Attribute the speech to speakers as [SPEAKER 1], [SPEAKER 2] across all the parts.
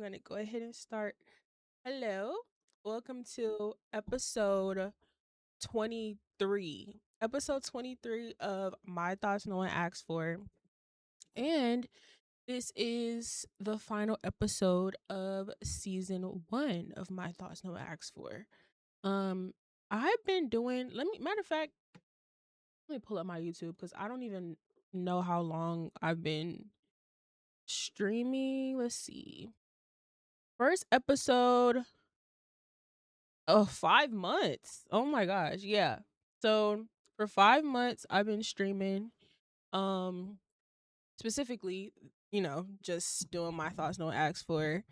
[SPEAKER 1] going to go ahead and start. Hello. Welcome to episode 23. Episode 23 of My Thoughts No One Asked For. And this is the final episode of season 1 of My Thoughts No One Asked For. Um I've been doing matter of fact, let me pull up my YouTube cuz I don't even know how long I've been streaming. Let's see. First episode of 5 months. Oh my gosh. Yeah. So for 5 months I've been streaming. Um Specifically, just doing my thoughts no ask for.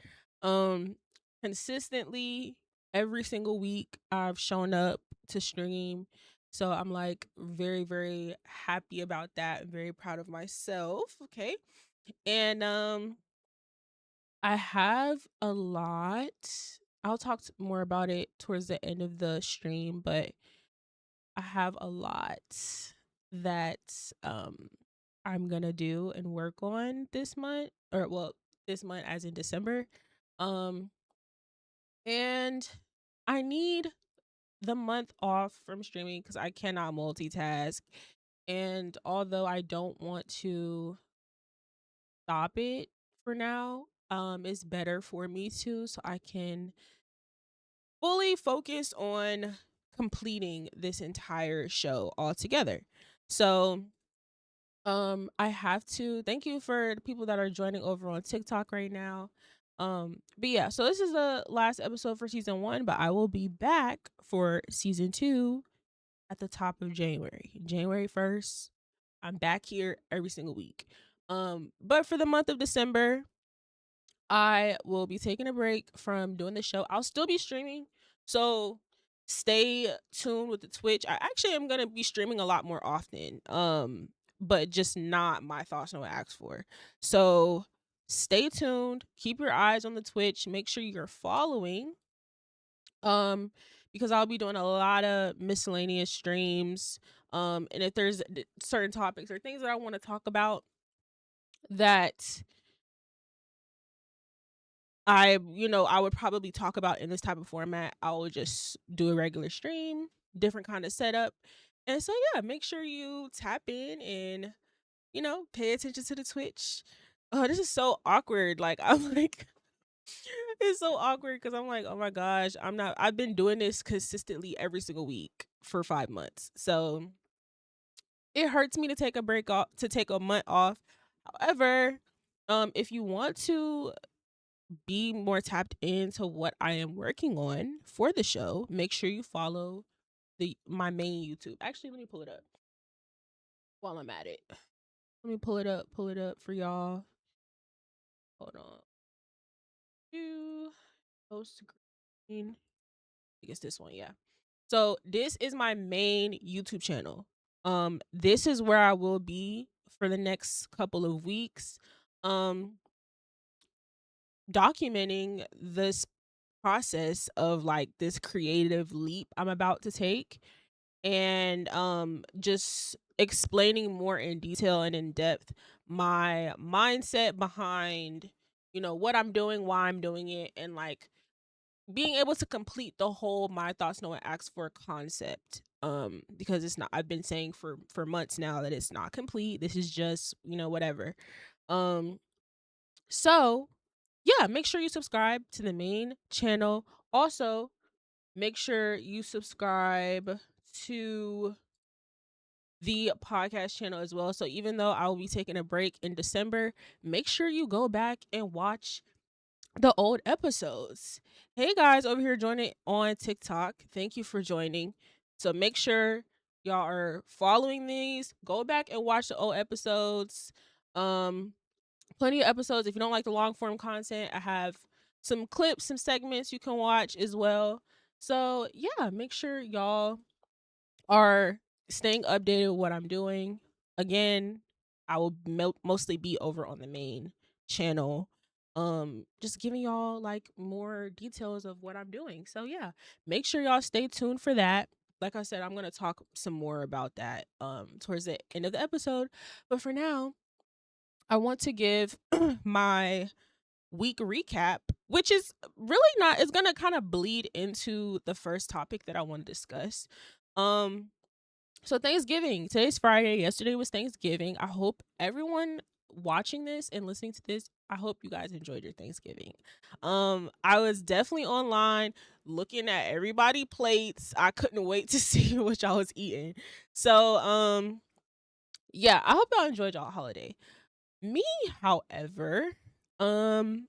[SPEAKER 1] Um Consistently every single week I've shown up to stream. So I'm like very, very happy about that. Very proud of myself. Okay. And I have a lot. I'll talk more about it towards the end of the stream, but I have a lot that I'm going to do and work on this month, or well, this month as in December. Um and I need the month off from streaming cuz I cannot multitask. And although I don't want to stop it for now, it's better for me to so I can fully focus on completing this entire show altogether. So, I have to thank you for the people that are joining over on TikTok right now. But yeah, so this is the last episode for season 1, but I will be back for season 2 at the top of January. January 1st, I'm back here every single week. But for the month of December, I will be taking a break from doing the show. I'll still be streaming. So stay tuned with the Twitch. I actually am gonna be streaming a lot more often. But just not my thoughts no one asked for. So stay tuned. Keep your eyes on the Twitch. Make sure you're following. Because I'll be doing a lot of miscellaneous streams. And if there's certain topics or things that I want to talk about that I would probably talk about in this type of format, I will just do a regular stream, different kind of setup. And so yeah, make sure you tap in and pay attention to the Twitch. Oh, this is so awkward. Like I'm like it's so awkward cuz I'm like, "Oh my gosh, I've been doing this consistently every single week for 5 months." So, it hurts me to take a break off to take a month off. However, if you want to be more tapped into what I am working on for the show, make sure you follow the my main YouTube. Actually, let me pull it up while I'm at it. Let me pull it up for y'all. Hold on. You post screen. I guess this one, yeah. So this is my main YouTube channel. This is where I will be for the next couple of weeks. Um, Documenting this process of like this creative leap I'm about to take, and just explaining more in detail and in depth my mindset behind what I'm doing, why I'm doing it, and like being able to complete the whole my thoughts no one asked for concept. Because it's not, I've been saying for months now that it's not complete. This is just whatever. um so yeah, make sure you subscribe to the main channel. Also, make sure you subscribe to the podcast channel as well. So even though I will be taking a break in December, make sure you go back and watch the old episodes. Hey guys over here joining on TikTok, thank you for joining. So make sure y'all are following these. Go back and watch the old episodes. Um Plenty of episodes. If you don't like the long form content, I have some clips, some segments you can watch as well. So yeah, make sure y'all are staying updated with what I'm doing. Again, I will mostly be over on the main channel, just giving y'all like more details of what I'm doing. So yeah, make sure y'all stay tuned for that. Like I said, I'm going to talk some more about that towards the end of the episode. But for now, I want to give my week recap which is really not, it's gonna kind of bleed into the first topic that I want to discuss. Um, so Thanksgiving. Today's Friday. Yesterday was Thanksgiving. I hope everyone watching this and listening to this, I hope you guys enjoyed your Thanksgiving. I was definitely online looking at everybody plates. I couldn't wait to see what y'all was eating. So, yeah, I hope y'all enjoyed y'all holiday. Me, however, um,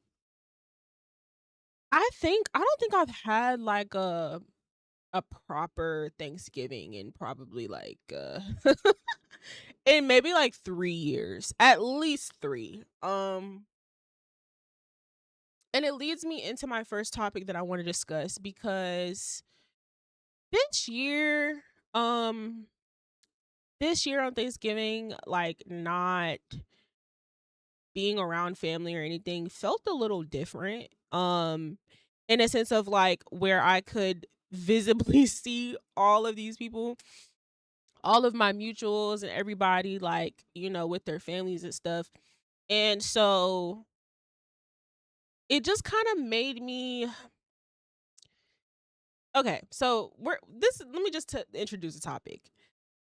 [SPEAKER 1] I don't think I've had like a proper Thanksgiving in probably like in maybe like 3 years. At least 3. And it leads me into my first topic that I want to discuss because this year um this year on Thanksgiving, like, not being around family or anything felt a little different. In a sense of like where I could visibly see all of these people, all of my mutuals and everybody, like, with their families and stuff. And so it just kind of made me okay. So we're this let me just introduce the topic.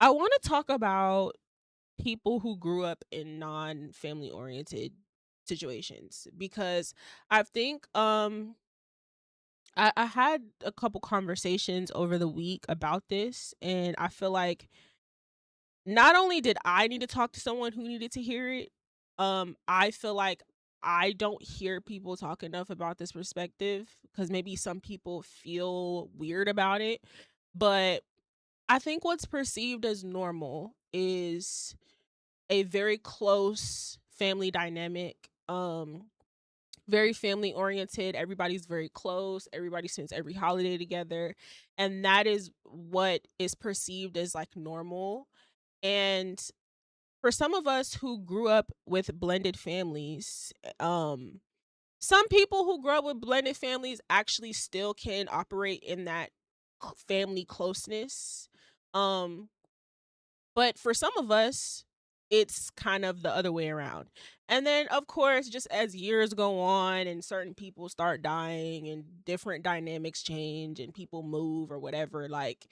[SPEAKER 1] I want to talk about people who grew up in non-family oriented situations because I think I had a couple conversations over the week about this, and I feel like not only did I need to talk to someone who needed to hear it, I feel like I don't hear people talk enough about this perspective because maybe some people feel weird about it. But I think what's perceived as normal is a very close family dynamic. Very family oriented. Everybody's very close. Everybody spends every holiday together. And that is what is perceived as like normal. And for some of us who grew up with blended families, some people who grow up with blended families actually still can operate in that family closeness. Um, but for some of us, it's kind of the other way around. And then, of course, just as years go on and certain people start dying and different dynamics change and people move or whatever, like,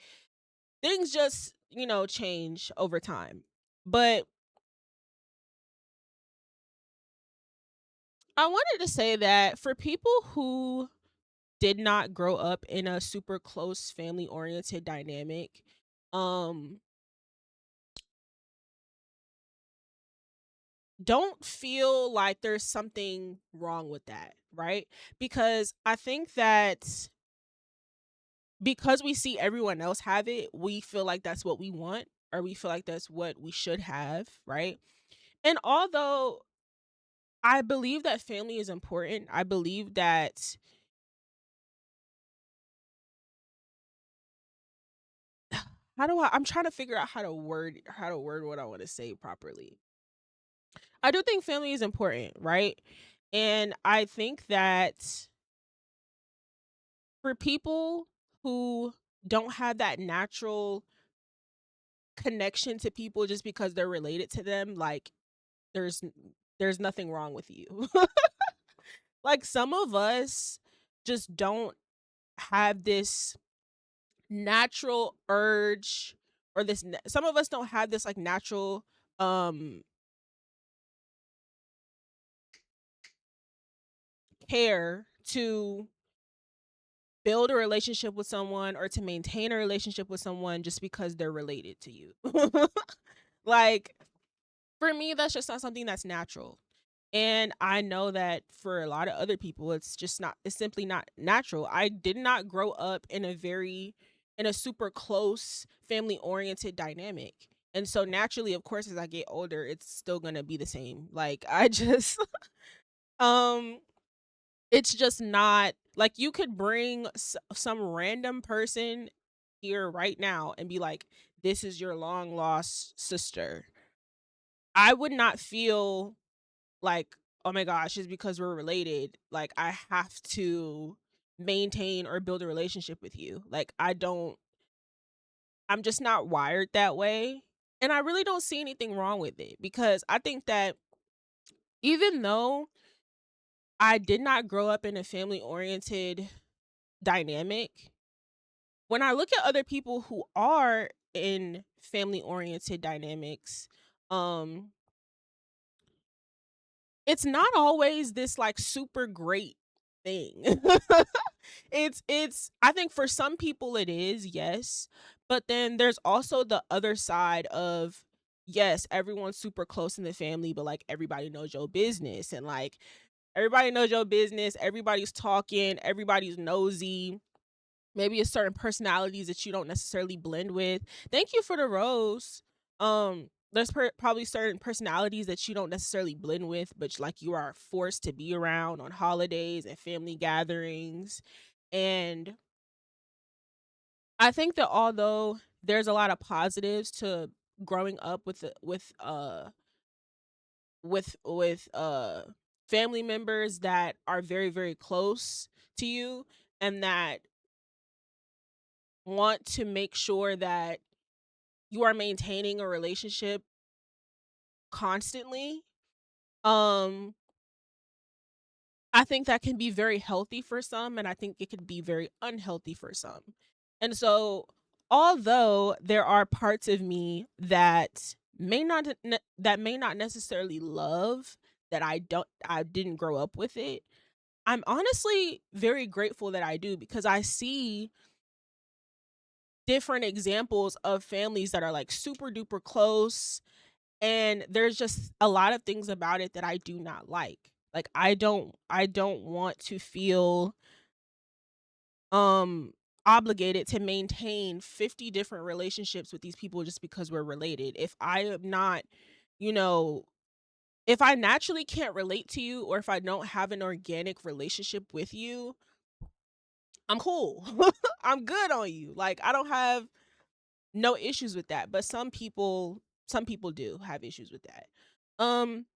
[SPEAKER 1] things just, change over time. But I wanted to say that for people who did not grow up in a super close family oriented dynamic, um, don't feel like there's something wrong with that, right? Because I think that because we see everyone else have it, we feel like that's what we want or we feel like that's what we should have, right? And although I believe that family is important, I believe that I'm trying to figure out how to word what I want to say properly. I do think family is important, right? And I think that for people who don't have that natural connection to people just because they're related to them, like, there's there's nothing wrong with you. Like, some of us just don't have this natural urge or some of us don't have this like natural um care to build a relationship with someone or to maintain a relationship with someone just because they're related to you. Like, for me, that's just not something that's natural. And I know that for a lot of other people, it's simply not natural. I did not grow up in a super close family oriented dynamic. And so naturally, of course, as I get older, it's still going to be the same. Like, I just, um, it's just not like you could bring some random person here right now and be like, this is your long lost sister. I would not feel like, oh my gosh, it's because we're related. Like, I have to maintain or build a relationship with you. Like, I'm just not wired that way. And I really don't see anything wrong with it because I think that even though I did not grow up in a family oriented dynamic. When I look at other people who are in family oriented dynamics, um it's not always this like super great thing. It's I think for some people it is, yes. But then there's also the other side of yes, everyone's super close in the family, but like everybody knows your business and like everybody knows your business, everybody's talking, everybody's nosy. Maybe it's certain personalities that you don't necessarily blend with. Thank you for the rose. There's probably certain personalities that you don't necessarily blend with, but like you are forced to be around on holidays and family gatherings. And I think that although there's a lot of positives to growing up with family members that are very very close to you and that want to make sure that you are maintaining a relationship constantly, um, I think that can be very healthy for some, and I think it could be very unhealthy for some. And so, although there are parts of me that may not necessarily love that I didn't grow up with it, I'm honestly very grateful that I do because I see different examples of families that are like super duper close. And there's just a lot of things about it that I do not like. Like I don't want to feel um obligated to maintain 50 different relationships with these people just because we're related. If I am not, you know, if I naturally can't relate to you or if I don't have an organic relationship with you, I'm cool. I'm good on you. Like I don't have no issues with that, but some people do have issues with that. Um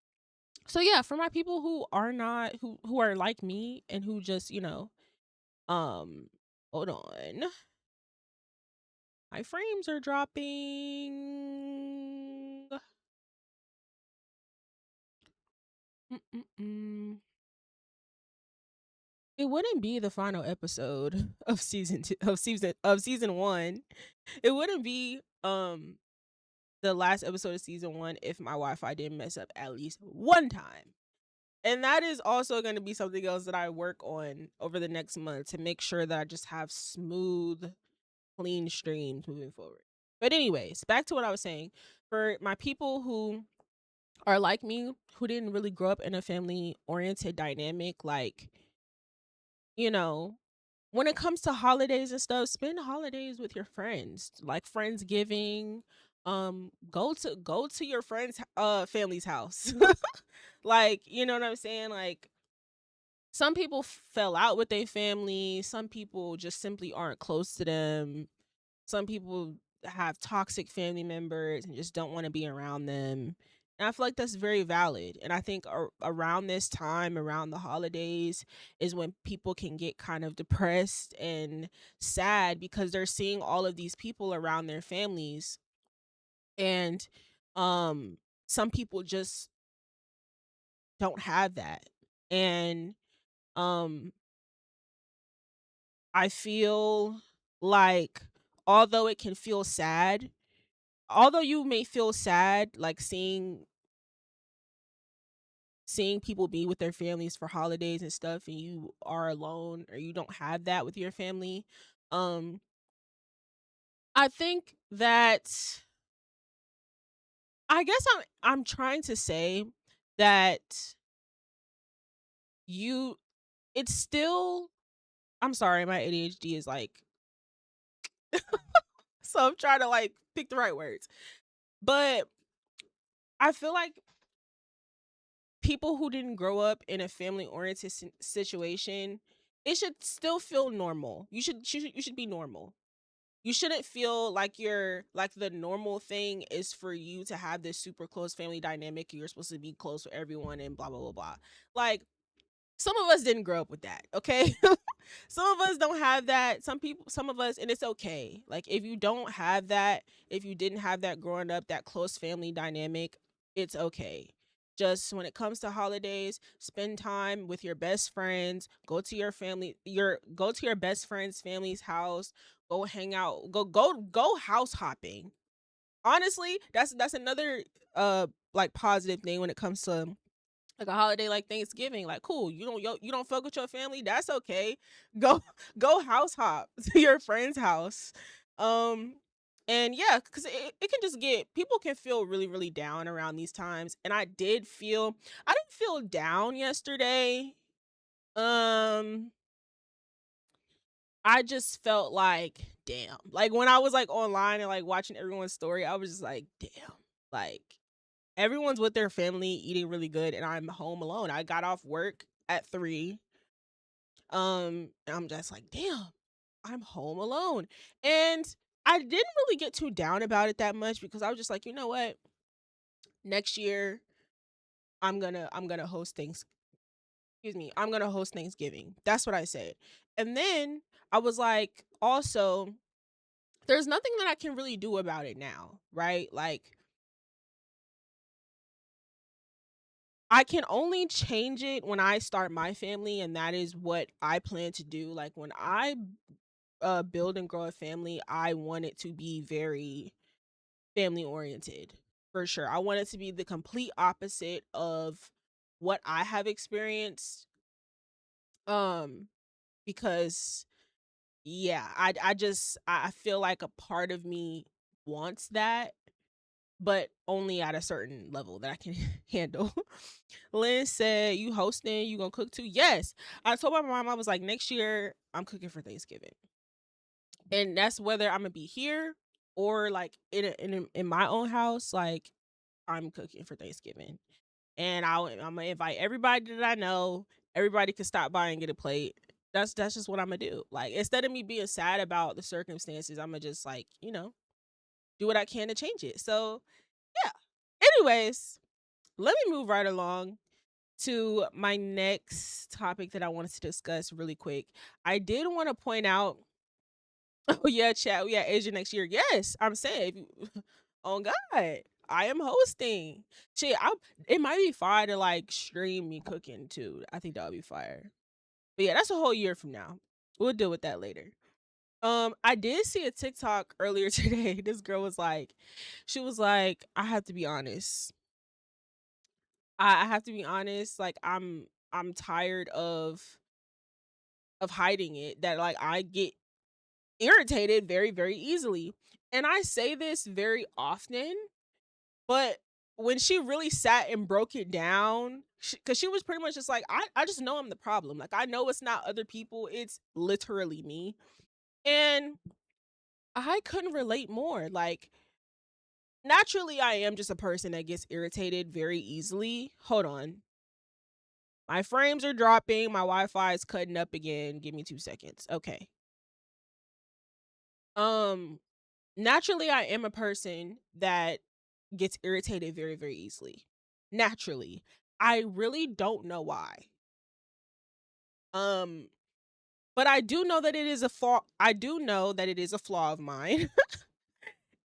[SPEAKER 1] So yeah, for my people who are not who are like me and who just, um hold on. My frames are dropping. Mm-mm-mm. It wouldn't be the final episode of season 1. It wouldn't be the last episode of season 1 if my Wi-Fi didn't mess up at least one time. And that is also going to be something else that I work on over the next month to make sure that I just have smooth clean streams moving forward. But anyways, back to what I was saying. For my people who are like me, who didn't really grow up in a family oriented dynamic, like, you know, when it comes to holidays and stuff, spend holidays with your friends, like Friendsgiving. Go to your friend's family's house. Like, you know what I'm saying? Like some people fell out with their family, some people just simply aren't close to them. Some people have toxic family members and just don't want to be around them. And I feel like that's very valid. And I think around this time, around the holidays, is when people can get kind of depressed and sad because they're seeing all of these people around their families. And um, some people just don't have that. And um, I feel like although it can feel sad, although you may feel sad like seeing people be with their families for holidays and stuff and you are alone or you don't have that with your family, um I think that I guess I'm trying to say that you it's still I'm sorry, my ADHD is like so I'm trying to like pick the right words. But I feel like people who didn't grow up in a family oriented situation, it should still feel normal. You should be normal. You shouldn't feel like you're like the normal thing is for you to have this super close family dynamic. You're supposed to be close with everyone and blah blah blah blah. Like some of us didn't grow up with that, okay? Some of us don't have that. Some of us, and it's okay. Like if you don't have that, if you didn't have that growing up, that close family dynamic, it's okay. Just when it comes to holidays, spend time with your best friends, go to your best friend's family's house, go hang out, go house hopping. Honestly, that's another like positive thing when it comes to like a holiday like Thanksgiving. Like, cool, you don't fuck with your family, that's okay. Go go house hop to your friend's house. Um and yeah, because it can just get people can feel really, really down around these times. And I didn't feel down yesterday. Um I just felt like, damn. Like when I was like online and like watching everyone's story, I was just like, damn. Like everyone's with their family eating really good and I'm home alone. I got off work at 3. And I'm just like, damn, I'm home alone. And I didn't really get too down about it that much because I was just like, you know what? Next year I'm gonna host things excuse me, I'm gonna host Thanksgiving. That's what I said. And then I was like, also, there's nothing that I can really do about it now, right? Like I can only change it when I start my family, and that is what I plan to do. Like when I build and grow a family, I want it to be very family oriented for sure. I want it to be the complete opposite of what I have experienced. Um, because yeah, I feel like a part of me wants that, but only at a certain level that I can handle. Lynn said, "You hosting? You gonna cook too?" Yes, I told my mom I was like, next year I'm cooking for Thanksgiving, and that's whether I'm gonna be here or like in my own house. Like I'm cooking for Thanksgiving, and I'm gonna invite everybody that I know. Everybody can stop by and get a plate. That's just what I'm gonna do. Like instead of me being sad about the circumstances, I'm gonna just like do what I can to change it. So yeah. Anyways, let me move right along to my next topic that I wanted to discuss really quick. I did want to point out, oh yeah, chat, we at Asia next year. Yes, I'm saying, oh God, I am hosting. Shit, it might be fire to like stream me cooking too. I think that would be fire. But yeah, that's a whole year from now. We'll deal with that later. I did see a TikTok earlier today. This girl was like, she was like, I have to be honest. I have to be honest. Like I'm tired of hiding it. That like I get irritated very, very easily. And I say this very often, but when she really sat and broke it down, because she was pretty much just like, I just know I'm the problem. Like, I know it's not other people, it's literally me. And I couldn't relate more. Like, naturally, I am just a person that gets irritated very easily. Hold on. My frames are dropping. My Wi Fi is cutting up again. Give me 2 seconds. Okay. Um, naturally, I am a person that gets irritated very, very easily. Naturally. I really don't know why. Um, but I do know that it is a flaw. I do know that it is a flaw of mine.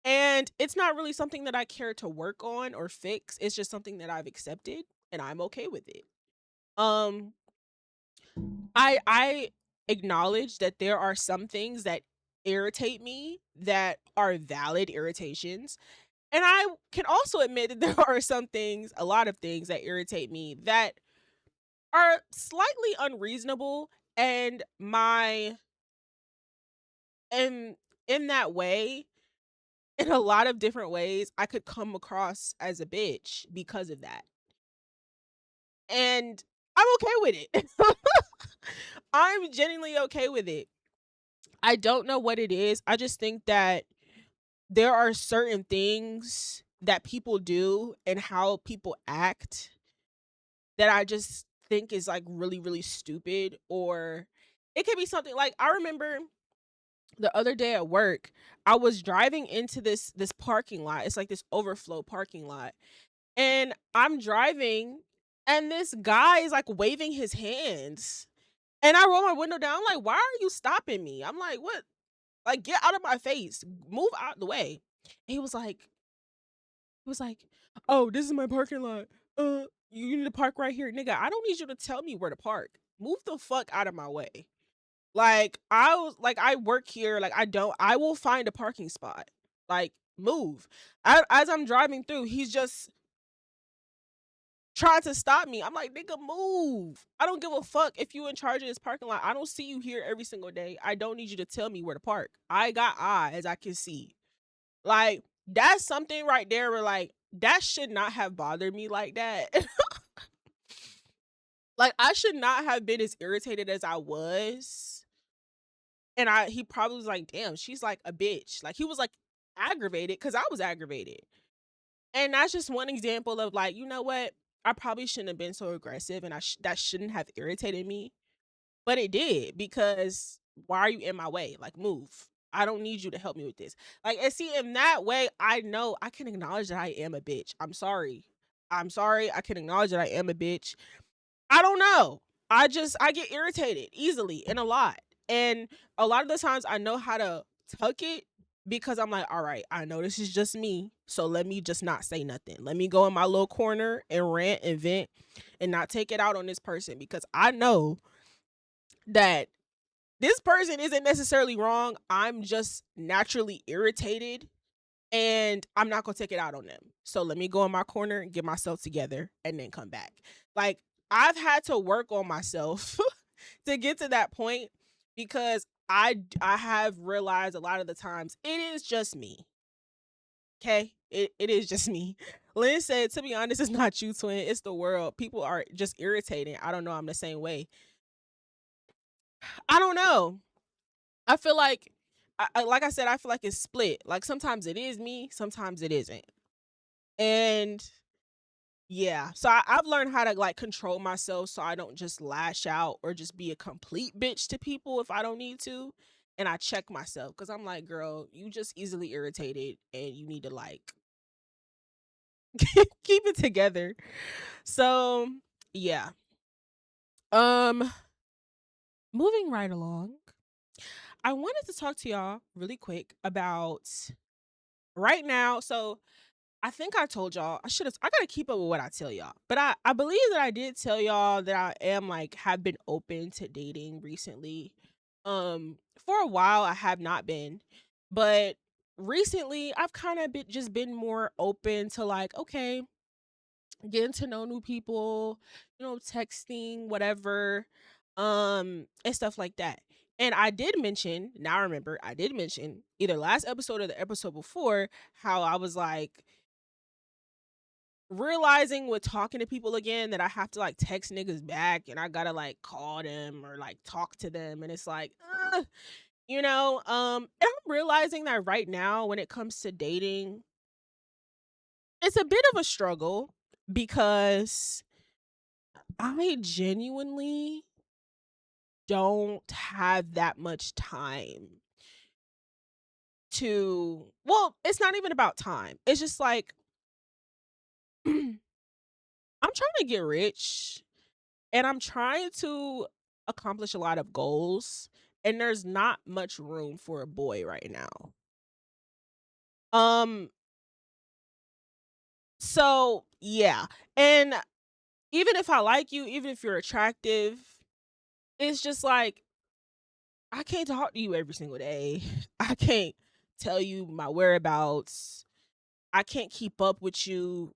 [SPEAKER 1] And it's not really something that I care to work on or fix. It's just something that I've accepted and I'm okay with it. Um, I acknowledge that there are some things that irritate me that are valid irritations. And I can also admit that there are some things, a lot of things that irritate me that are slightly unreasonable, and my and in that way, in a lot of different ways, I could come across as a bitch because of that. And I'm okay with it. I'm genuinely okay with it. I don't know what it is. I just think that there are certain things that people do and how people act that I just think is like really, really stupid. Or it could be something like, I remember the other day at work, I was driving into this parking lot. It's like this overflow parking lot. And I'm driving and this guy is like waving his hands. And I roll my window down. I'm like, why are you stopping me? I'm like, what? Like, get out of my face. Move out the way. And he was like, oh, this is my parking lot. You need to park right here, nigga. I don't need you to tell me where to park. Move the fuck out of my way. Like I work here. Like I will find a parking spot. Like move. As I'm driving through, he's just trying to stop me. I'm like, nigga, move. I don't give a fuck if you in charge of this parking lot. I don't see you here every single day. I don't need you to tell me where to park. I got eyes I can see. Like, that's something right there where like that should not have bothered me like that. Like I should not have been as irritated as I was. And he probably was like, damn, she's like a bitch. Like he was like aggravated because I was aggravated. And that's just one example of like, you know what? I probably shouldn't have been so aggressive and that shouldn't have irritated me. But it did because why are you in my way? Like move. I don't need you to help me with this. Like and see in that way, I know I can acknowledge that I am a bitch. I'm sorry. I'm sorry. I can acknowledge that I am a bitch. I don't know. I get irritated easily and a lot. And a lot of the times I know how to tuck it because I'm like, all right, I know this is just me. So let me just not say nothing. Let me go in my little corner and rant and vent and not take it out on this person because I know that this person isn't necessarily wrong. I'm just naturally irritated and I'm not gonna take it out on them. So let me go in my corner and get myself together and then come back. Like I've had to work on myself to get to that point because I have realized a lot of the times it is just me. Okay? It is just me. Lynn said, to be honest, it's not you, twin. It's the world. People are just irritating. I don't know. I'm the same way. I don't know. I feel like like I said, I feel like it's split. Like sometimes it is me, sometimes it isn't. And yeah, so I've learned how to like control myself so I don't just lash out or just be a complete bitch to people if I don't need to. And I check myself because I'm like, girl, you just easily irritated and you need to like keep it together. So yeah. Um, moving right along, I wanted to talk to y'all really quick about right now. So I think I told y'all I gotta keep up with what I tell y'all. But I believe that I did tell y'all that I am like have been open to dating recently. For a while I have not been, but recently I've kind of been more open to like, okay, getting to know new people, texting, whatever, and stuff like that. And I did mention, now I remember, I did mention either last episode or the episode before how I was like realizing with talking to people again that I have to like text niggas back and I gotta like call them or like talk to them. And it's like, and I'm realizing that right now when it comes to dating, it's a bit of a struggle because I genuinely don't have that much time well, it's not even about time. It's just like I'm trying to get rich and I'm trying to accomplish a lot of goals and there's not much room for a boy right now. Um so yeah. And even if I like you, even if you're attractive, it's just like I can't talk to you every single day. I can't tell you my whereabouts. I can't keep up with you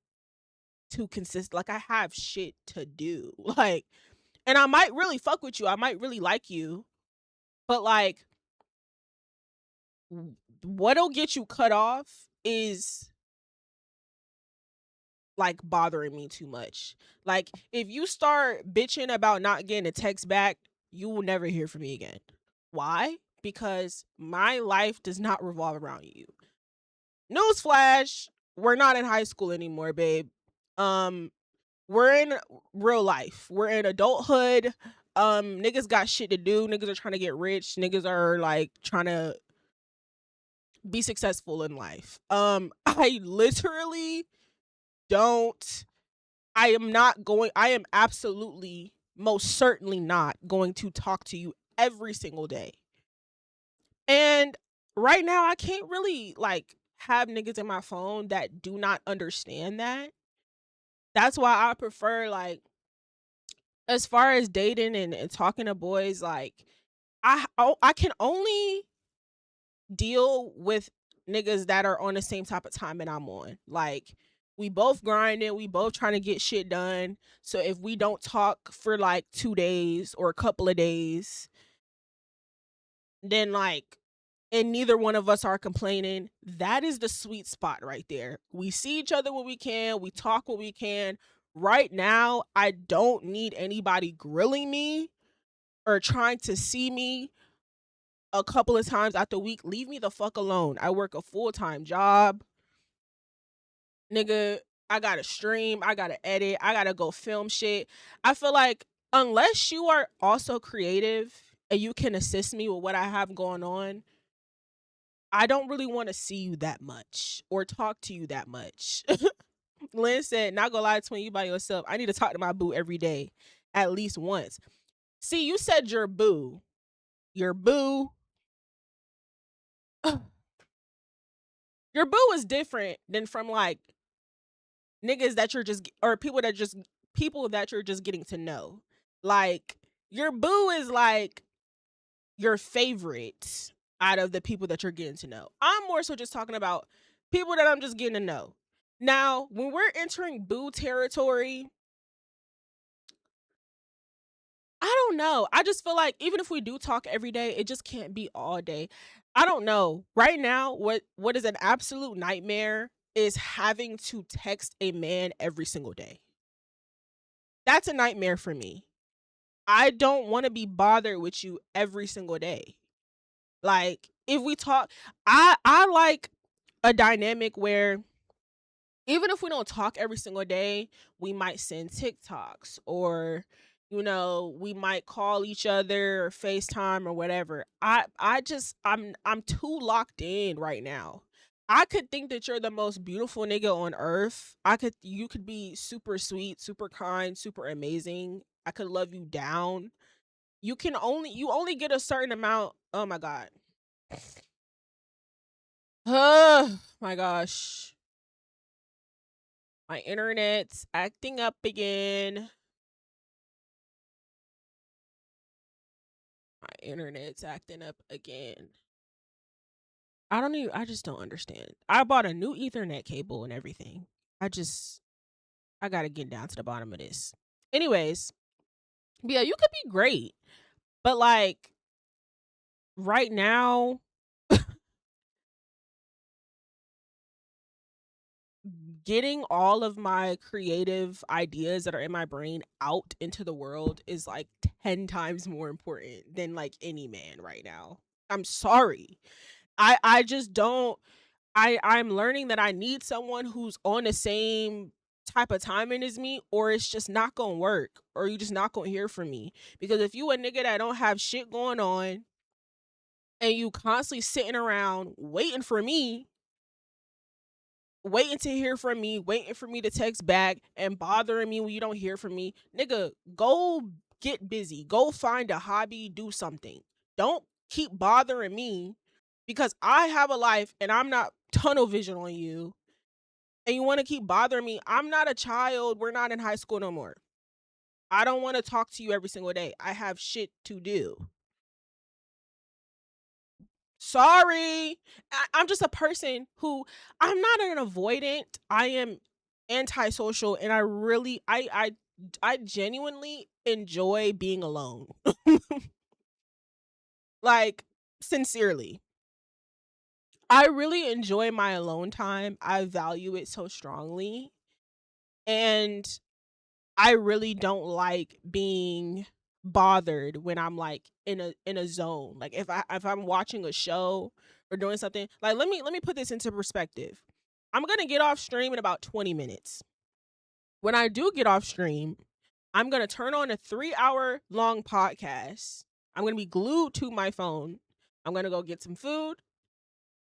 [SPEAKER 1] too consistent. Like I have shit to do. Like and I might really fuck with you. I might really like you. But like what'll get you cut off is like bothering me too much. Like if you start bitching about not getting a text back, you will never hear from me again. Why? Because my life does not revolve around you. Newsflash, we're not in high school anymore, babe. Um we're in real life. We're in adulthood. Niggas got shit to do. Niggas are trying to get rich. Niggas are like trying to be successful in life. I literally don't I am absolutely most certainly not going to talk to you every single day. And right now I can't really like have niggas in my phone that do not understand that. That's why I prefer, like, as far as dating and talking to boys, like, I can only deal with niggas that are on the same type of time that I'm on. Like, we both grinding, we both trying to get shit done. So if we don't talk for like 2 days or a couple of days, then like, and neither one of us are complaining, that is the sweet spot right there. We see each other when we can, we talk when we can. Right now, I don't need anybody grilling me or trying to see me a couple of times out the week. Leave me the fuck alone. I work a full-time job. Nigga, I gotta stream, I gotta edit, I gotta go film shit. I feel like unless you are also creative and you can assist me with what I have going on, I don't really want to see you that much or talk to you that much. Lynn said, not gonna lie to you by yourself. I need to talk to my boo every day, at least once. See, you said your boo. Your boo. Your boo is different than from like niggas that you're just or people that you're just getting to know. Like your boo is like your favorite out of the people that you're getting to know. I'm more so just talking about people that I'm just getting to know. Now, when we're entering boo territory, I don't know. I just feel like even if we do talk every day, it just can't be all day. I don't know. Right now, what is an absolute nightmare is having to text a man every single day. That's a nightmare for me. I don't want to be bothered with you every single day. Like if we talk, I like a dynamic where even if we don't talk every single day, we might send TikToks or we might call each other or FaceTime or whatever. I'm too locked in right now. I could think that you're the most beautiful nigga on earth. You could be super sweet, super kind, super amazing. I could love you down. You only get a certain amount. Oh my god. Oh my gosh. My internet's acting up again. My internet's acting up again. I just don't understand. I bought a new Ethernet cable and everything. I gotta get down to the bottom of this. Anyways, yeah, you could be great. But like right now, getting all of my creative ideas that are in my brain out into the world is like 10 times more important than like any man right now. I'm sorry. I just don't I'm learning that I need someone who's on the same type of timing as me or it's just not gonna work or you just not gonna hear from me. Because if you a nigga that don't have shit going on and you constantly sitting around waiting to hear from me, waiting for me to text back and bothering me when you don't hear from me, nigga, go get busy. Go find a hobby, do something. Don't keep bothering me because I have a life and I'm not tunnel vision on you. And you want to keep bothering me. I'm not a child. We're not in high school no more. I don't want to talk to you every single day. I have shit to do. Sorry. I'm just a person who I'm not an avoidant. I am antisocial and I genuinely enjoy being alone. Like sincerely. I really enjoy my alone time. I value it so strongly and I really don't like being bothered when I'm like in a zone. Like if I'm watching a show or doing something, like let me put this into perspective. I'm going to get off stream in about 20 minutes. When I do get off stream, I'm going to turn on a 3-hour long podcast. I'm going to be glued to my phone. I'm going to go get some food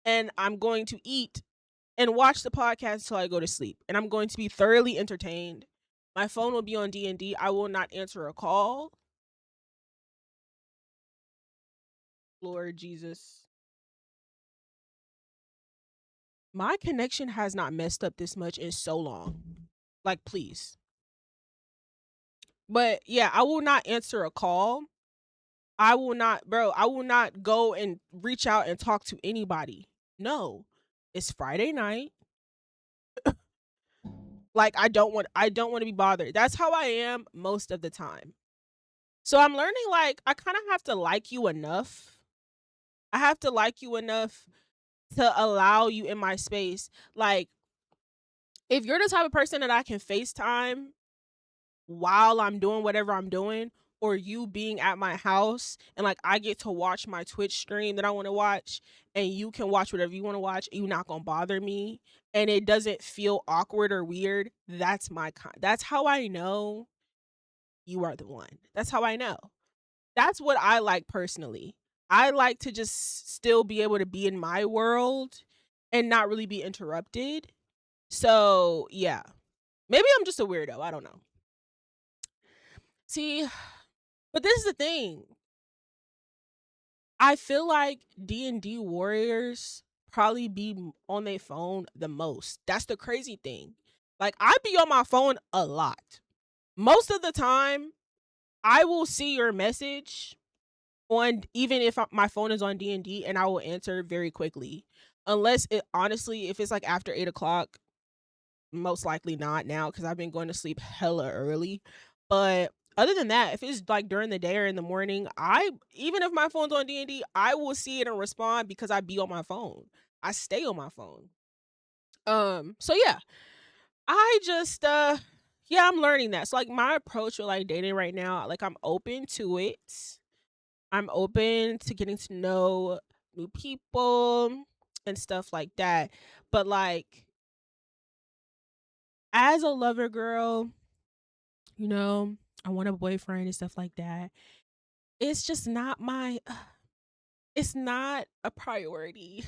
[SPEAKER 1] and I'm going to eat and watch the podcast until I go to sleep. And I'm going to be thoroughly entertained. My phone will be on D&D. I will not answer a call. Lord Jesus. My connection has not messed up this much in so long. Like, please. But yeah, I will not answer a call. I will not, bro, I will not go and reach out and talk to anybody. No. It's Friday night. Like, I don't want to be bothered. That's how I am most of the time. So I'm learning, like, I kind of have to like you enough. I have to like you enough to allow you in my space. Like, if you're the type of person that I can FaceTime while I'm doing whatever I'm doing, or you being at my house and like I get to watch my Twitch stream that I want to watch, and you can watch whatever you want to watch, you're not going to bother me, and it doesn't feel awkward or weird, that's my kind. That's how I know you are the one. That's how I know. That's what I like personally. I like to just still be able to be in my world and not really be interrupted. So, yeah. Maybe I'm just a weirdo. I don't know. See, but this is the thing. I feel like D&D warriors probably be on their phone the most. That's the crazy thing. Like, I be on my phone a lot. Most of the time, I will see your message on, even if my phone is on D&D, and I will answer very quickly. Unless it, honestly, if it's like after 8 o'clock, most likely not now because I've been going to sleep hella early. But other than that, if it's like during the day or in the morning, I, even if my phone's on D&D, I will see it and respond because I be on my phone. I stay on my phone. So yeah, I just yeah, I'm learning that. So like my approach with like dating right now, like I'm open to it. I'm open to getting to know new people and stuff like that. But like, as a lover girl, you know, I want a boyfriend and stuff like that. It's just not my it's not a priority.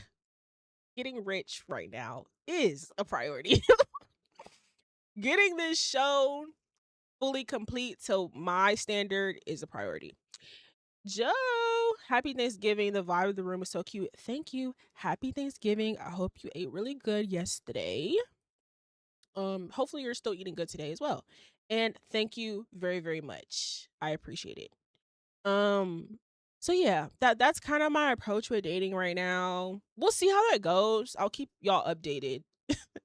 [SPEAKER 1] Getting rich right now is a priority. Getting this show fully complete to my standard is a priority. Joe, happy Thanksgiving. The vibe of the room is so cute. Thank you. Happy Thanksgiving. I hope you ate really good yesterday. Hopefully you're still eating good today as well. And thank you very, very much. I appreciate it. Um, so yeah, that's kind of my approach with dating right now. We'll see how that goes. I'll keep y'all updated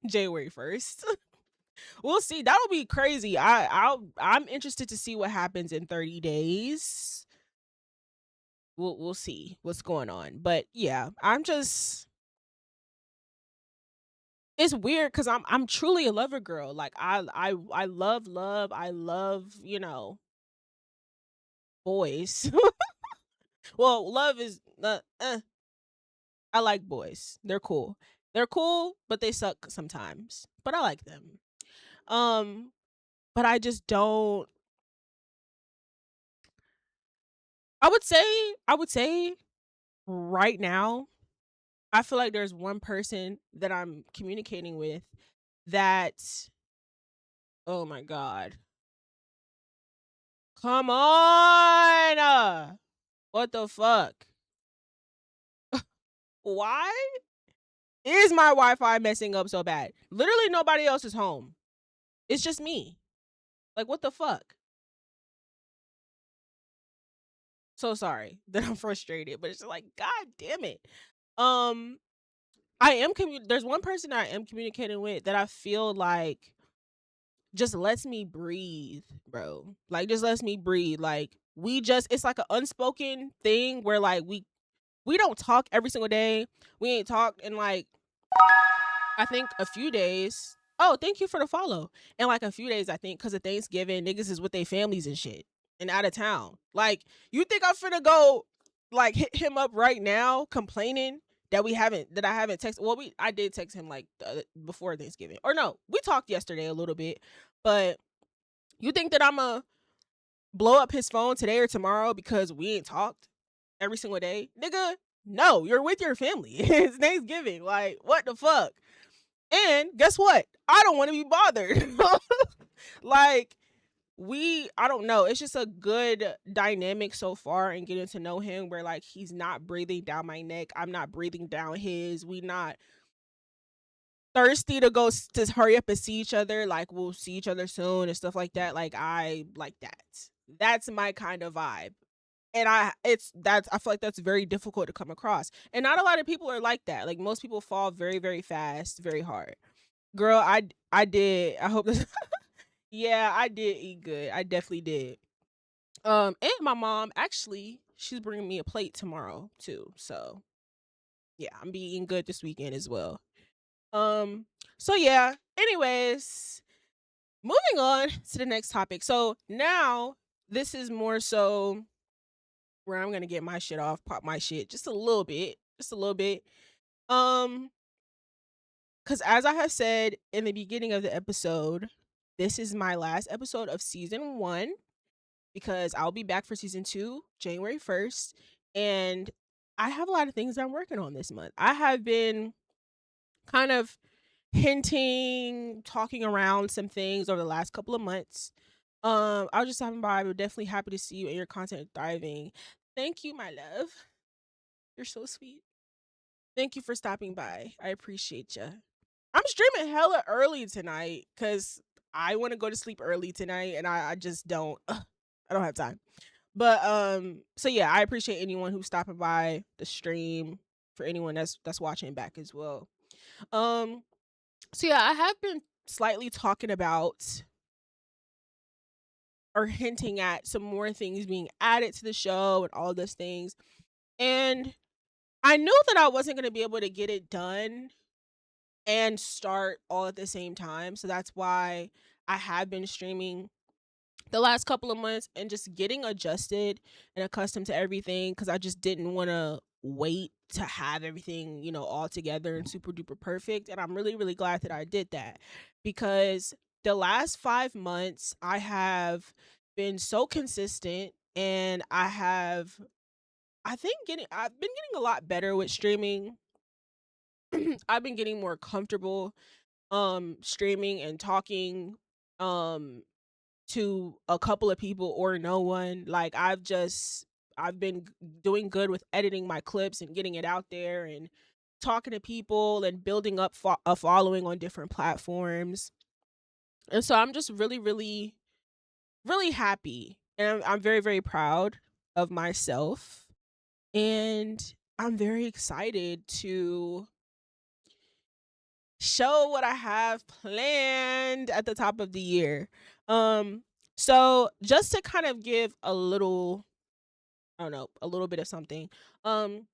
[SPEAKER 1] January 1st. We'll see. That'll be crazy. I'm interested to see what happens in 30 days. We'll see what's going on. But yeah, I'm just, it's weird cuz I'm truly a lover girl. Like I love love. I love, boys. Well, love is I like boys. They're cool. They're cool, but they suck sometimes. But I like them. Um, but I just don't, I would say right now, I feel like there's one person that I'm communicating with that, oh my god. Come on. What the fuck? Why is my Wi-Fi messing up so bad? Literally nobody else is home. It's just me. Like, what the fuck? So sorry that I'm frustrated, but it's just like, God damn it. Um, there's one person I am communicating with that I feel like just lets me breathe, bro. Like, just lets me breathe. Like, it's like an unspoken thing where like we don't talk every single day. We ain't talked in like, I think, a few days. Oh, thank you for the follow. In like a few days, I think, because of Thanksgiving, niggas is with their families and shit and out of town. Like, you think I'm finna go like hit him up right now complaining that I haven't texted? Well, I did text him like before Thanksgiving, or no, we talked yesterday a little bit, but you think that I'ma blow up his phone today or tomorrow because we ain't talked every single day, nigga? No, you're with your family. It's Thanksgiving. Like, what the fuck? And guess what? I don't want to be bothered. Like, I don't know. It's just a good dynamic so far and getting to know him where like he's not breathing down my neck. I'm not breathing down his. We not thirsty to to hurry up and see each other, like we'll see each other soon and stuff like that. Like I like that. That's my kind of vibe. And I feel like that's very difficult to come across. And not a lot of people are like that. Like most people fall very, very fast, very hard. Girl, I did. I hope this yeah, I did eat good. I definitely did. And my mom actually, she's bringing me a plate tomorrow too. So yeah, I'm be eating good this weekend as well. Um, so yeah. Anyways, moving on to the next topic. So now this is more so where I'm gonna get my shit off, pop my shit just a little bit, just a little bit. Um, because as I have said in the beginning of the episode, this is my last episode of season one because I'll be back for season two January 1st, and I have a lot of things I'm working on this month. I have been kind of hinting, talking around some things over the last couple of months. I was just stopping by. I'm definitely happy to see you and your content thriving. Thank you, my love. You're so sweet. Thank you for stopping by. I appreciate you. I'm streaming hella early tonight because I want to go to sleep early tonight, and I just don't. I don't have time. But so yeah, I appreciate anyone who's stopping by the stream. For anyone that's watching back as well. Um, so yeah, I have been slightly talking about or hinting at some more things being added to the show and all those things. And I knew that I wasn't going to be able to get it done and start all at the same time. So that's why I have been streaming the last couple of months and just getting adjusted and accustomed to everything because I just didn't want to wait to have everything, all together and super duper perfect. And I'm really, really glad that I did that because the last 5 months I have been so consistent and I've been getting a lot better with streaming. I've been getting more comfortable streaming and talking um to a couple of people or no one. Like I've been doing good with editing my clips and getting it out there and talking to people and building up a following on different platforms. And so I'm just really, really, really happy. And I'm very, very proud of myself. And I'm very excited to show what I have planned at the top of the year. Um, so just to kind of give a little, I don't know, a little bit of something. Um,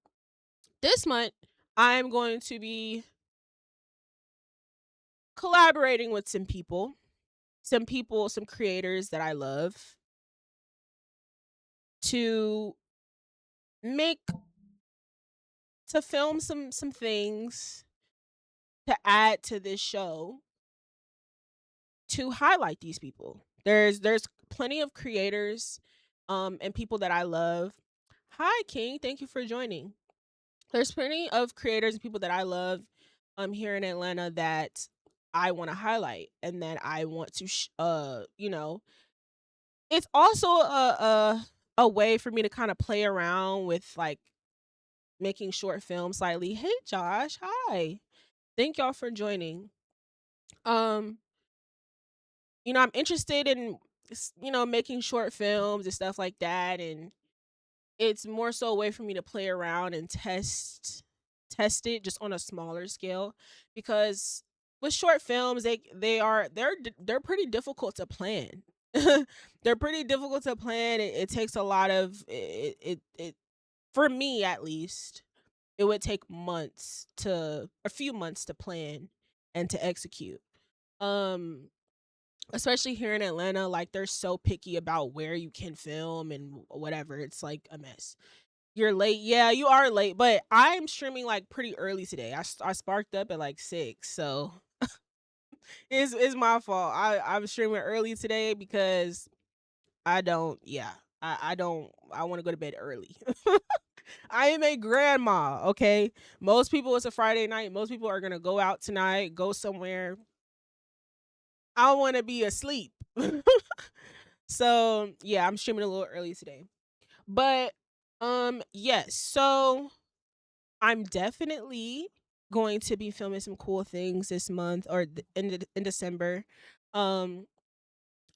[SPEAKER 1] this month I'm going to be collaborating with some creators that I love to make to film some things to add to this show to highlight these people. There's plenty of creators and people that I love. Hi King, thank you for joining. There's plenty of creators and people that I love here in Atlanta that I want to highlight and that I want to it's also a way for me to kind of play around with like making short films slightly. Hey Josh, hi. Thank y'all for joining. Um I'm interested in making short films and stuff like that, and it's more so a way for me to play around and test it just on a smaller scale because with short films they're pretty difficult to plan. They're pretty difficult to plan. It takes a lot of it for me at least. It would take a few months to plan and to execute. Um Especially here in Atlanta, like they're so picky about where you can film and whatever. It's like a mess. You're late. Yeah, you are late, but I'm streaming like pretty early today. I sparked up at like 6, so it's my fault. I'm streaming early today because I don't. Yeah, I don't. I want to go to bed early. I am a grandma. Okay, most people it's a Friday night. Most people are gonna go out tonight, go somewhere. I want to be asleep. So yeah, I'm streaming a little early today. But yes, so I'm definitely going to be filming some cool things this month or in December. Um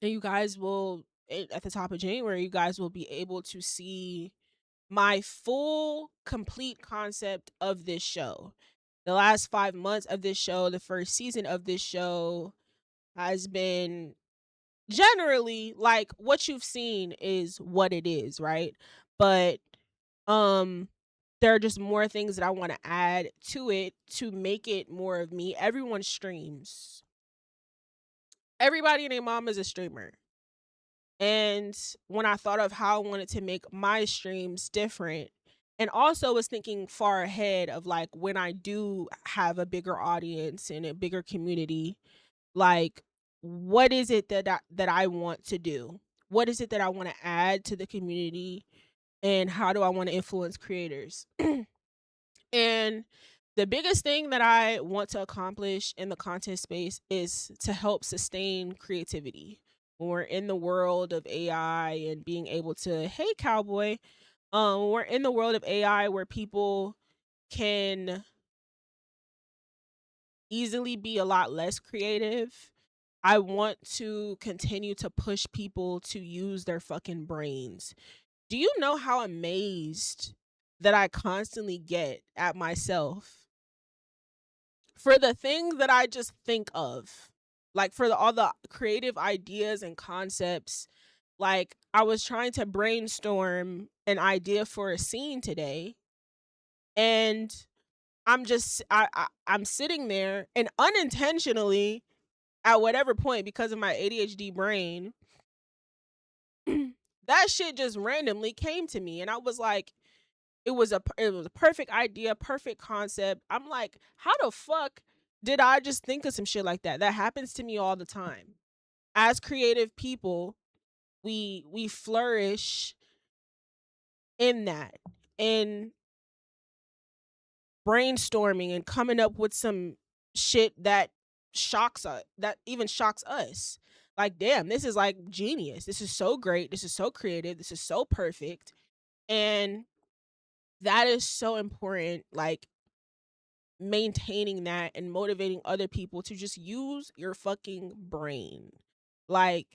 [SPEAKER 1] and you guys will at the top of January, you guys will be able to see my full complete concept of this show. The last 5 months of this show, the first season of this show has been generally like what you've seen is what it is, right? But um there are just more things that I want to add to it to make it more of me. Everyone streams. Everybody and their mom is a streamer. And when I thought of how I wanted to make my streams different, and also was thinking far ahead of like when I do have a bigger audience and a bigger community, like what is it that I want to do? What is it that I want to add to the community, and how do I want to influence creators? And the biggest thing that I want to accomplish in the content space is to help sustain creativity. When we're in the world of AI and being able to, hey cowboy, we're in the world of AI where people can easily be a lot less creative. I want to continue to push people to use their fucking brains. Do you know how amazed that I constantly get at myself for the things that I just think of, like for all the creative ideas and concepts. Like I was trying to brainstorm an idea for a scene today, and I'm sitting there and unintentionally at whatever point because of my ADHD brain, that shit just randomly came to me, and I was like, it was a perfect idea, perfect concept. I'm like, how the fuck did I just think of some shit like that? That happens to me all the time. As creative people, we flourish in that, in brainstorming and coming up with some shit that shocks us, that even shocks us. Like, damn, this is like genius. This is so great. This is so creative. This is so perfect. And that is so important. Like maintaining that and motivating other people to just use your fucking brain. Like,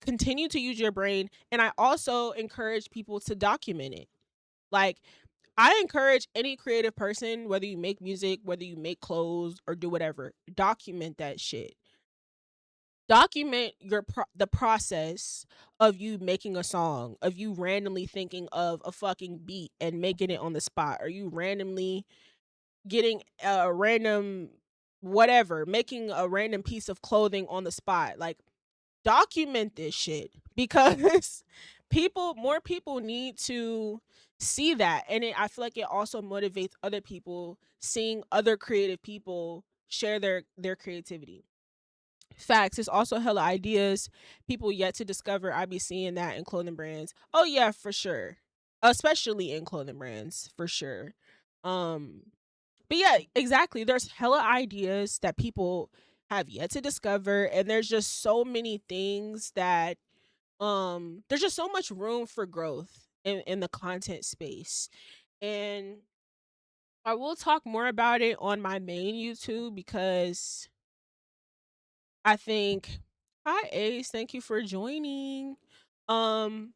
[SPEAKER 1] continue to use your brain. And I also encourage people to document it. Like, I encourage any creative person, whether you make music, whether you make clothes or do whatever, document that shit. Document the process of you making a song, of you randomly thinking of a fucking beat and making it on the spot, or you randomly getting a random whatever, making a random piece of clothing on the spot. Like, document this shit because more people need to see that. And I feel like it also motivates other people seeing other creative people share their creativity. Facts. It's also hella ideas people yet to discover. I be seeing that in clothing brands. Oh yeah, for sure. Especially in clothing brands, for sure. Um but yeah, exactly. There's hella ideas that people have yet to discover, and there's just so many things that there's just so much room for growth in the content space. And I will talk more about it on my main YouTube because I think, hi Ace, thank you for joining. Um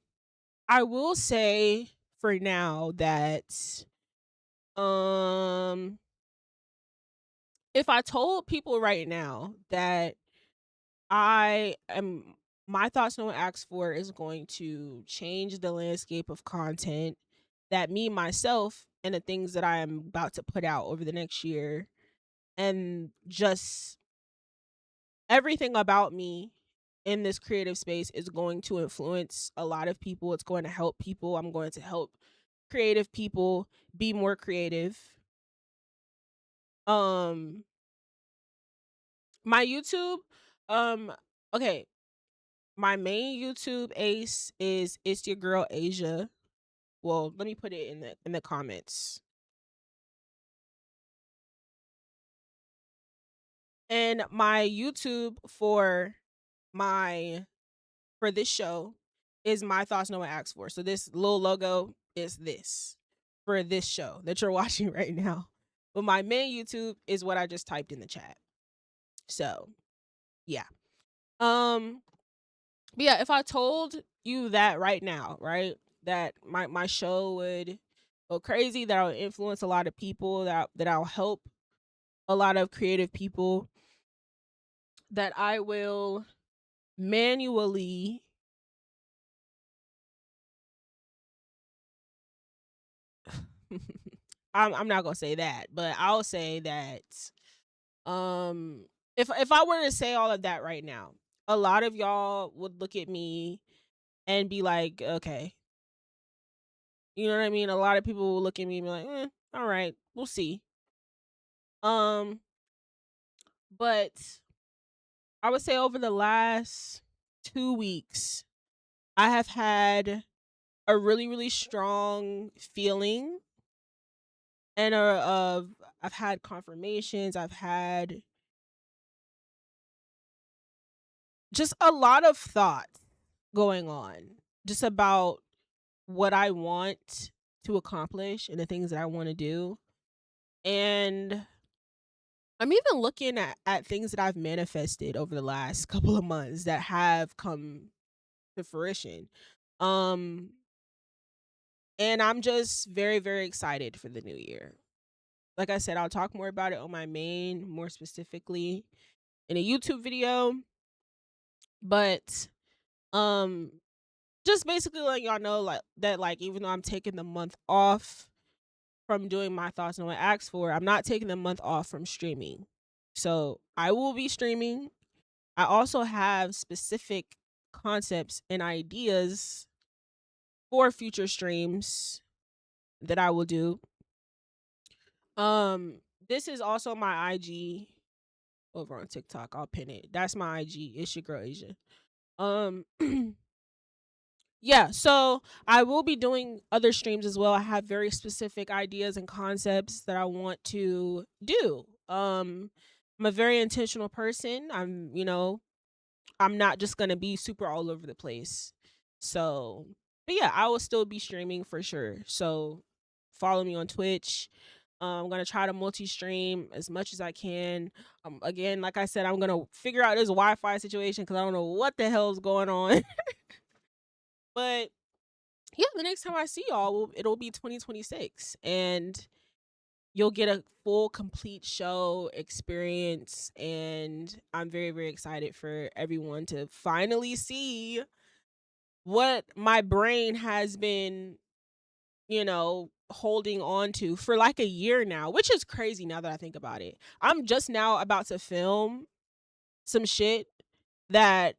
[SPEAKER 1] I will say for now that um if I told people right now that I am my thoughts no one asks for is going to change the landscape of content, that me myself and the things that I am about to put out over the next year, and just everything about me in this creative space is going to influence a lot of people. It's going to help people. I'm going to help creative people be more creative. Um my YouTube, um okay, my main YouTube Ace is It's Your Girl Asia. Well, let me put it in the comments. And my YouTube my for this show is My Thoughts No One Asked For. So this little logo is this for this show that you're watching right now. But my main YouTube is what I just typed in the chat. So, yeah. Um but yeah, if I told you that right now, right? That my show would go crazy, that I'll influence a lot of people, that I'll help a lot of creative people, that I will manually I'm not gonna say that, but I'll say that um if I were to say all of that right now, a lot of y'all would look at me and be like, okay. You know what I mean? A lot of people will look at me and be like, all right, we'll see. Um, but I would say over the last 2 weeks, I have had a really, really strong feeling and I've had confirmations. I've had just a lot of thoughts going on just about what I want to accomplish and the things that I want to do. And I'm even looking at things that I've manifested over the last couple of months that have come to fruition. Um and I'm just very, very excited for the new year. Like I said, I'll talk more about it on my main, more specifically in a YouTube video. But um just basically letting y'all know like that, like, even though I'm taking the month off from doing my thoughts and what I asked for, I'm not taking the month off from streaming. So I will be streaming. I also have specific concepts and ideas for future streams that I will do. Um, this is also my IG over on TikTok. I'll pin it. That's my IG. It's your girl Asia. Um, yeah. So I will be doing other streams as well. I have very specific ideas and concepts that I want to do. I'm a very intentional person. I'm not just gonna be super all over the place. So, but yeah, I will still be streaming for sure. So, follow me on Twitch. I'm gonna try to multi-stream as much as I can. Again, like I said, I'm gonna figure out this Wi-Fi situation because I don't know what the hell's going on. But yeah, the next time I see y'all, it'll be 2026, and you'll get a full, complete show experience. And I'm very, very excited for everyone to finally see what my brain has been, holding on to for like a year now, which is crazy now that I think about it. I'm just now about to film some shit that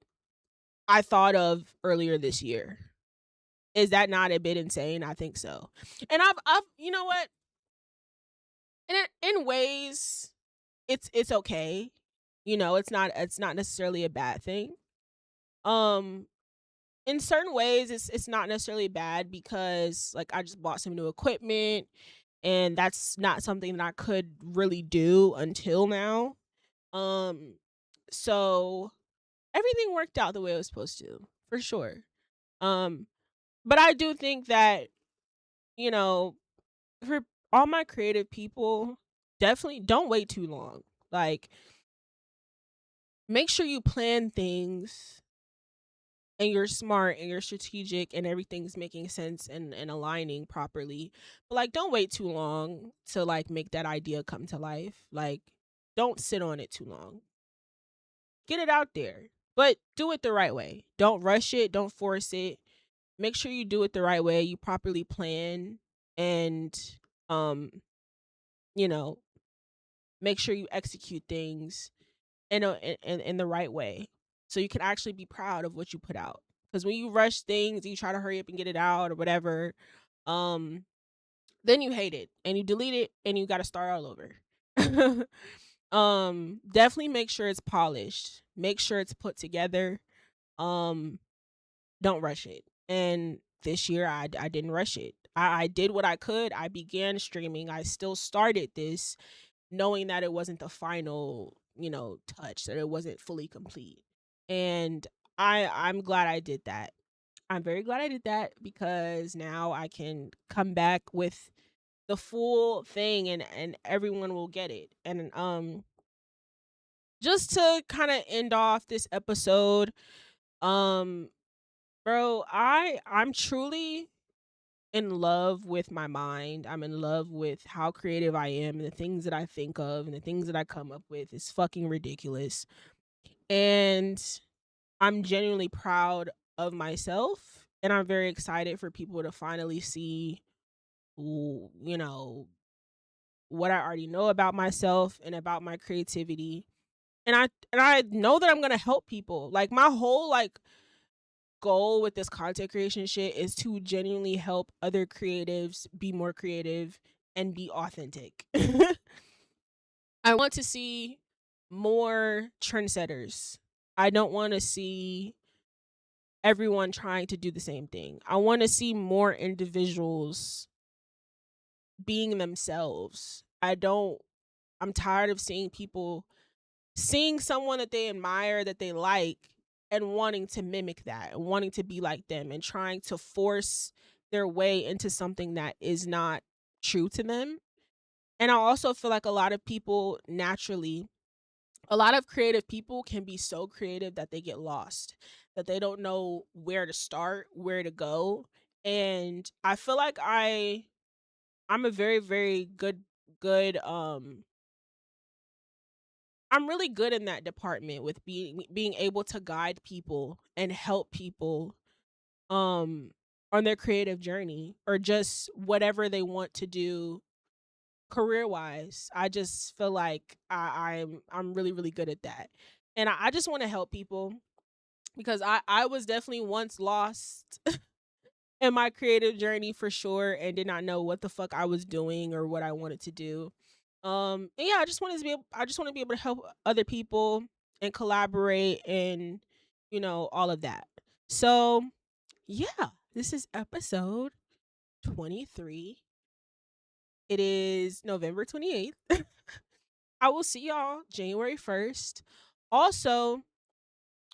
[SPEAKER 1] I thought of earlier this year. Is that not a bit insane? I think so. And I've, you know what? In ways, it's okay. It's not necessarily a bad thing. Um, in certain ways, it's not necessarily bad because like I just bought some new equipment and that's not something that I could really do until now. Um, so everything worked out the way it was supposed to, for sure. Um, but I do think that, you know, for all my creative people, definitely don't wait too long. Like, make sure you plan things and you're smart and you're strategic and everything's making sense and aligning properly. But like, don't wait too long to like make that idea come to life. Like, don't sit on it too long. Get it out there, but do it the right way. Don't rush it, don't force it. Make sure you do it the right way. You properly plan and um, you know, make sure you execute things in the right way so you can actually be proud of what you put out. Because when you rush things, you try to hurry up and get it out or whatever, um then you hate it and you delete it and you got to start all over. Definitely make sure it's polished, make sure it's put together. um don't rush it. And this year I didn't rush it. I did what I could. I began streaming. I still started this knowing that it wasn't the final, touch, that it wasn't fully complete. And I'm glad I did that. I'm very glad I did that because now I can come back with the full thing, and everyone will get it. And just to kind of end off this episode, um bro, I'm truly in love with my mind. I'm in love with how creative I am and the things that I think of and the things that I come up with is fucking ridiculous. And I'm genuinely proud of myself, and I'm very excited for people to finally see, you know, what I already know about myself and about my creativity. And I know that I'm going to help people. Like my whole like goal with this content creation shit is to genuinely help other creatives be more creative and be authentic. I want to see more trendsetters. I don't want to see everyone trying to do the same thing. I want to see more individuals being themselves. I'm tired of seeing people seeing someone that they admire, that they like, and wanting to mimic that and wanting to be like them and trying to force their way into something that is not true to them. And I also feel like a lot of people naturally, a lot of creative people can be so creative that they get lost, that they don't know where to start, where to go. And I feel like I'm a very, very good I'm really good in that department with being able to guide people and help people um on their creative journey or just whatever they want to do career wise. I just feel like I'm really, really good at that. And I just want to help people because I was definitely once lost in my creative journey for sure and did not know what the fuck I was doing or what I wanted to do. And yeah, I just want to be able to help other people and collaborate and all of that. So, yeah, this is episode 23. It is November 28th. I will see y'all January 1st. Also,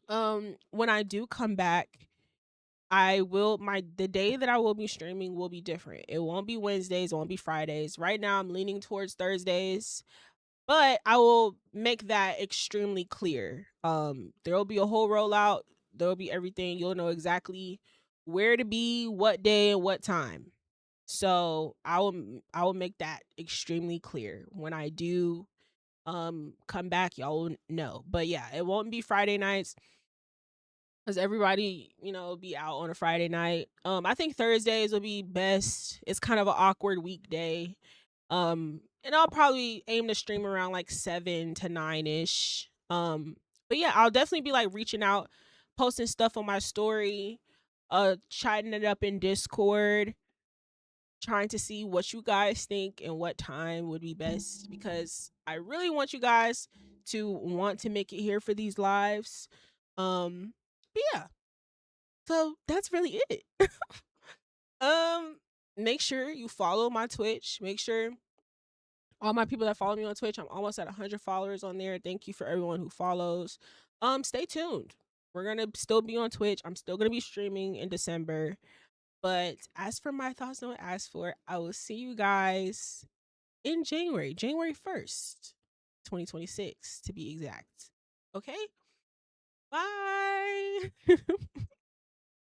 [SPEAKER 1] when I do come back, I will my the day that I will be streaming will be different. It won't be Wednesdays, it won't be Fridays. Right now I'm leaning towards Thursdays, but I will make that extremely clear. There will be a whole rollout, there will be everything. You'll know exactly where to be, what day and what time. So, I will make that extremely clear when I do come back. Y'all will know. But yeah, it won't be Friday nights because everybody, be out on a Friday night. I think Thursdays will be best. It's kind of an awkward weekday. And I'll probably aim to stream around like 7 to 9 ish. But yeah, I'll definitely be like reaching out, posting stuff on my story, chatting it up in Discord, trying to see what you guys think and what time would be best because I really want you guys to want to make it here for these lives. Um, but yeah, so that's really it. um, Make sure you follow my Twitch. Make sure all my people that follow me on Twitch, I'm almost at 100 followers on there. Thank you for everyone who follows. Stay tuned. We're gonna still be on Twitch. I'm still gonna be streaming in December. But as for my thoughts on what I asked for, I will see you guys in January 1st, 2026 to be exact. Okay? Bye.